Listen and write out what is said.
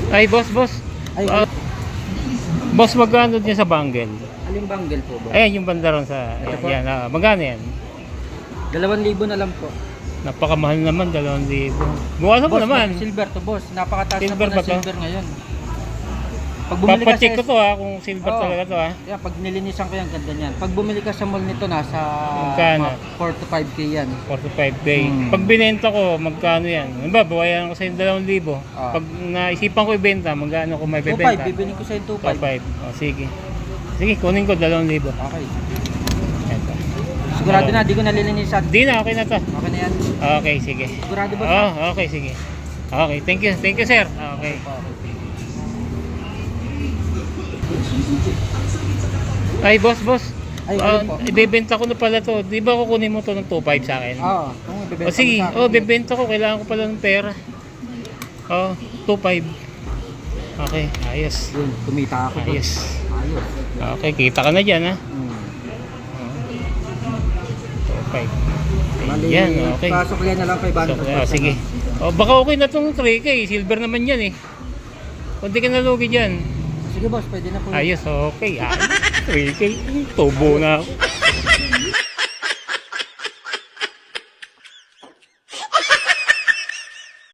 Ay, boss. Ay, Ah, boss, magkano din sa bangle? aling bangle po ba? Ayan, yung banda ron sa... Ito po? Yan, magkano yan? 2,000 na lang po. Napakamahal naman, 2,000. Bukasan mo Boss, naman. silver to boss. Napakataas Silver na po ba ng to? silver ngayon. Pag bumili ka Papacheck ko to kung silver Oo. talaga to Yeah, pag nilinisan ko yan, ganda niyan. Pag bumili ka sa mall nito, nasa Magkano? 4 to 5K yan. 45K. Hmm. Pag binenta ko, magkano yan? Ano ba, bawayan ko sa 2,000. Ah. Pag naisipan ko ibenta, magkano ko may 2.5, bibenta? bibili ko sa 2.5. 2,500. O, sige. Sige, kunin ko 2,000. Okay. Ito. Sigurado Oo. na, di ko nalilinisan. Di na, okay na to. Okay na yan. Okay, sige. Sigurado ba? Oh, okay, sige. Okay, thank you, sir. Okay. Ay, boss. Ay, ayun po. Ibebenta ko na pala to. Di ba kukunin mo to ng 2,500 sa akin? Oo. Kung ibebenta O sige, mo sa akin, bebenta ko. Kailangan ko pala ng pera. 2,500. Okay, ayos. Yun, kumita ako. Ayos. Ayos. Okay, kita ka na dyan, ha? Hmm. 2,500. Bali, Yan, okay. pasok yan na lang 500. So, sige. Baka okay na itong 3K. Silver naman yan, eh. Kung di ka nalugi dyan. Sige boss, pwede na po. Ayos, okay. 3K. Tubo na ako.